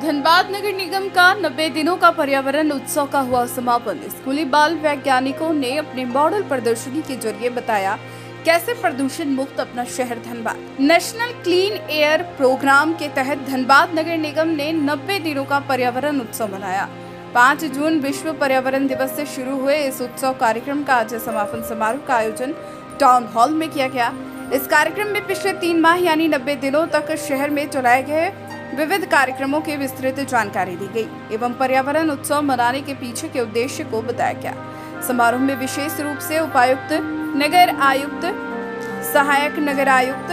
धनबाद नगर निगम का 90 दिनों का पर्यावरण उत्सव का हुआ समापन। स्कूली बाल वैज्ञानिकों ने अपने मॉडल प्रदर्शनी के जरिए बताया कैसे प्रदूषण मुक्त अपना शहर Dhanbad. National clean air programme के तहत धनबाद नगर निगम ने 90 दिनों का पर्यावरण उत्सव मनाया। 5 जून विश्व पर्यावरण दिवस से शुरू हुए इस उत्सव कार्यक्रम का आज समापन समारोह का आयोजन टाउन हॉल में किया गया। इस कार्यक्रम में पिछले 3 माह यानी 90 दिनों तक शहर में चलाए गए विविध कार्यक्रमों की विस्तृत जानकारी दी गई एवं पर्यावरण उत्सव मनाने के पीछे के उद्देश्य को बताया गया। समारोह में विशेष रूप से उपायुक्त, नगर आयुक्त, सहायक नगर आयुक्त,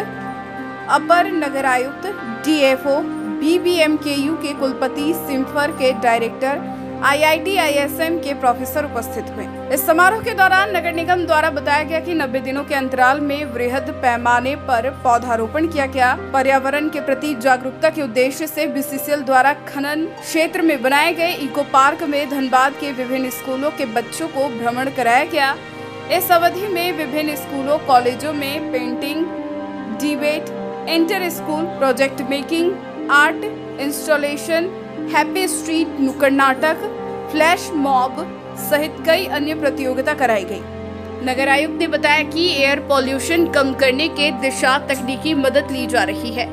अपर नगर आयुक्त, डीएफओ, बीबीएमकेयू के कुलपति, सिम्फर के डायरेक्टर, आईआईटी आईएसएम के प्रोफेसर उपस्थित हुए। इस समारोह के दौरान नगर निगम द्वारा बताया गया कि 90 दिनों के अंतराल में वृहद पैमाने पर पौधारोपण किया गया। पर्यावरण के प्रति जागरूकता के उद्देश्य से बीसीसीएल द्वारा खनन क्षेत्र में बनाए गए इको पार्क में धनबाद के विभिन्न स्कूलों के बच्चों को भ्रमण कराया गया। इस अवधि में विभिन्न स्कूलों कॉलेजों में painting, debate, inter school project making, art installation, happy street नुक्कड़ नाटक, फ्लैश मॉब सहित कई अन्य प्रतियोगिता कराई गई। नगर आयुक्त ने बताया कि एयर पॉल्यूशन कम करने के दिशा तकनीकी मदद ली जा रही है।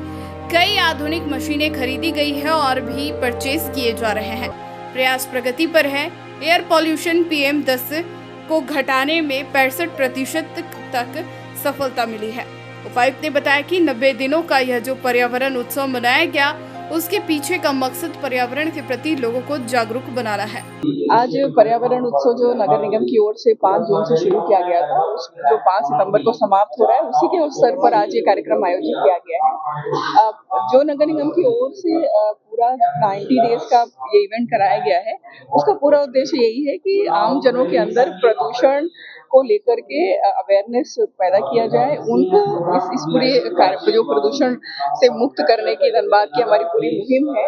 कई आधुनिक मशीनें खरीदी गई है और भी परचेज किए जा रहे हैं। प्रयास प्रगति पर है। एयर पॉल्यूशन PM10 को घटाने में 65% तक सफलता मिली है। उपायुक्त ने बताया कि 90 दिनों का यह जो पर्यावरण उत्सव मनाया गया उसके पीछे का मकसद पर्यावरण के प्रति लोगों को जागरूक बनाना है। आज पर्यावरण उत्सव जो नगर निगम की ओर से 5 जून से शुरू किया गया था, जो 5 सितंबर को समाप्त हो रहा है, उसी के अवसर पर आज ये कार्यक्रम आयोजित किया गया है। जो नगर निगम की ओर से पूरा 90 डेज का ये इवेंट कराया गया है, उसका पूरा उद्देश्य यही है कि आम जनों के अंदर प्रदूषण को लेकर के अवेयरनेस पैदा किया जाए, उनको इस पूरे कार्य जो प्रदूषण से मुक्त करने की धनबाद की हमारी पूरी मुहिम है,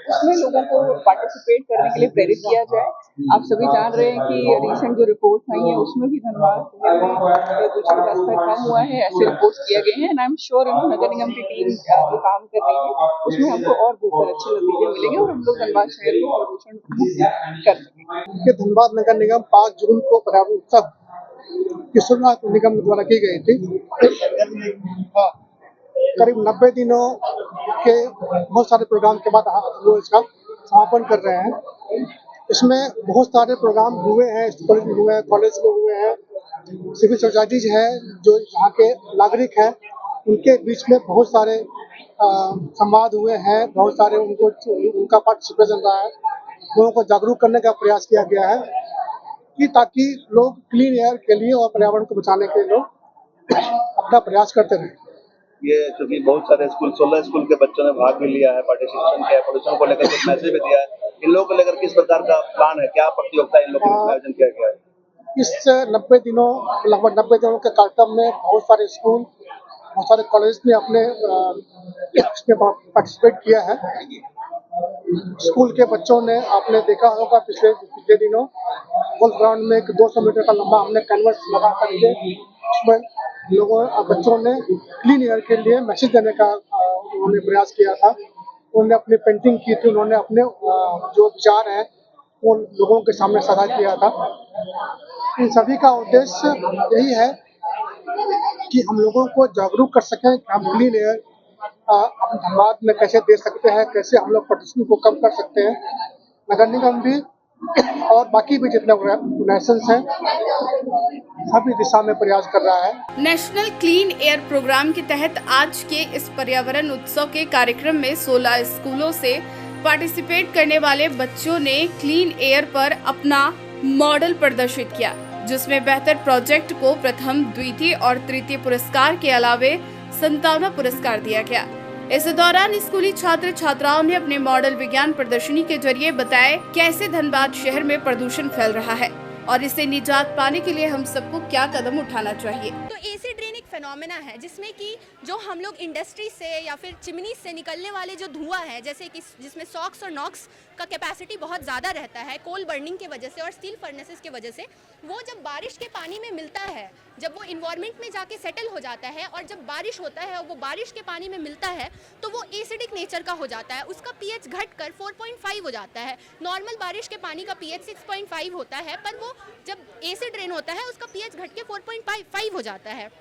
उसमें लोगों को पार्टिसिपेट करने के लिए प्रेरित किया जाए। आप सभी जान रहे हैं कि रिसेंट जो रिपोर्ट आई है उसमें भी धनबाद में प्रदूषण का स्तर कम हुआ है, ऐसे रिपोर्ट किए गए हैं। आई एम श्योर नगर निगम की टीम जो काम कर रही है उसमें हमको और बेहतर अच्छे नतीजे मिलेंगे और हम लोग धनबाद शहर को प्रदूषण मुक्त कर सकेंगे। धनबाद नगर निगम 5 जून को पर्यावरण उत्सव की शुरुआत निगम द्वारा की गई थी। करीब 90 दिनों के बहुत सारे प्रोग्राम के बाद हम लोग इसका समापन कर रहे हैं। इसमें बहुत सारे प्रोग्राम हुए हैं, स्कूल में हुए हैं, कॉलेज में हुए हैं, सिविल सोसाइटीज है, जो यहाँ के नागरिक हैं उनके बीच में बहुत सारे संवाद हुए हैं, बहुत सारे उनका पार्टिसिपेशन रहा है। लोगों को जागरूक करने का प्रयास किया गया है कि ताकि लोग क्लीन एयर के लिए और पर्यावरण को बचाने के लिए अपना प्रयास करते रहें। ये चूंकि बहुत सारे स्कूल 16 स्कूल के बच्चों ने भाग भी लिया है, पार्टिसिपेशन किया है, प्रदूषण को लेकर कुछ मैसेज भी दिया है। इन लोगों को लेकर किस प्रकार का प्लान है, क्या प्रतियोगिता इन लोगों का आयोजन किया गया है? इस 90 दिनों लगभग 90 दिनों के कार्यक्रम में बहुत सारे स्कूल, बहुत सारे कॉलेज ने अपने इसमें पार्टिसिपेट किया है। स्कूल के बच्चों ने, आपने देखा होगा पिछले दिनों गोल्फ ग्राउंड में एक 200 मीटर का लंबा हमने कैनवस लगा करके उसमें बच्चों ने क्लीन एयर के लिए मैसेज देने का उन्होंने प्रयास किया था। उन्होंने अपनी पेंटिंग की थी, उन्होंने अपने जो विचार हैं वो लोगों के सामने साझा किया था। इन सभी का उद्देश्य यही है कि हम लोगों को जागरूक कर सकें कि हम क्लीन एयर अपने धनबाद में कैसे दे सकते हैं, कैसे हम लोग प्रदूषण को कम कर सकते हैं। नगर निगम भी और बाकी भी जितने ऑर्गेनाइजेशंस हैं सभी दिशा में प्रयास कर रहा है। नेशनल क्लीन एयर प्रोग्राम के तहत आज के इस पर्यावरण उत्सव के कार्यक्रम में 16 स्कूलों से पार्टिसिपेट करने वाले बच्चों ने क्लीन एयर पर अपना मॉडल प्रदर्शित किया, जिसमें बेहतर प्रोजेक्ट को प्रथम, द्वितीय और तृतीय पुरस्कार के अलावे 57वां पुरस्कार दिया गया। इस दौरान स्कूली छात्र छात्राओं ने अपने मॉडल विज्ञान प्रदर्शनी के जरिए बताए कैसे धनबाद शहर में प्रदूषण फैल रहा है और इससे निजात पाने के लिए हम सबको क्या कदम उठाना चाहिए। तो एसी ड्रेनिंग फेनोमेना है जिसमें कि जो हम लोग इंडस्ट्री से या फिर चिमनी से निकलने वाले जो धुआं है, जैसे कि जिसमें सॉक्स और नॉक्स का कैपेसिटी बहुत ज़्यादा रहता है कोल बर्निंग की वजह से और स्टील फर्नेसेस की वजह से, वो जब बारिश के पानी में मिलता है, जब वो इन्वायरमेंट में जाके सेटल हो जाता है और जब बारिश होता है और वो बारिश के पानी में मिलता है तो वो एसिडिक नेचर का हो जाता है, उसका पीएच घटकर 4.5 हो जाता है। नॉर्मल बारिश के पानी का पीएच 6.5 होता है, पर वो जब एसिड रेन होता है उसका पीएच घट के 4.5 हो जाता है।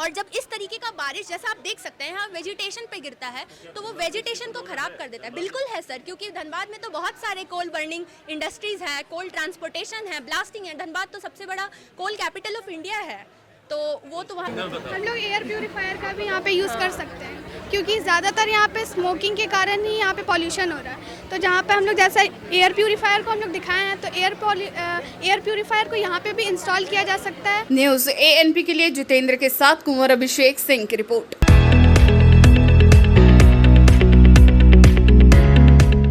और जब इस तरीके का बारिश, जैसा आप देख सकते हैं यहाँ वेजिटेशन पे गिरता है तो वो वेजिटेशन को खराब कर देता है। बिल्कुल है सर, क्योंकि धनबाद में तो बहुत सारे कोल बर्निंग इंडस्ट्रीज है, कोल ट्रांसपोर्टेशन है, ब्लास्टिंग है। धनबाद तो सबसे बड़ा कोल कैपिटल ऑफ इंडिया है, तो वो तो वहाँ हम लोग एयर प्यूरीफायर का भी यहाँ पे यूज़ कर सकते हैं, क्योंकि ज़्यादातर यहाँ पे स्मोकिंग के कारण ही यहाँ पे पॉल्यूशन हो रहा है। तो जहाँ पे हम लोग जैसा एयर प्यूरीफायर को हम लोग दिखाए हैं, तो एयर प्यूरीफायर को यहाँ पे भी इंस्टॉल किया जा सकता है। न्यूज़ ANP के लिए जितेंद्र के साथ कुंवर अभिषेक सिंह की रिपोर्ट।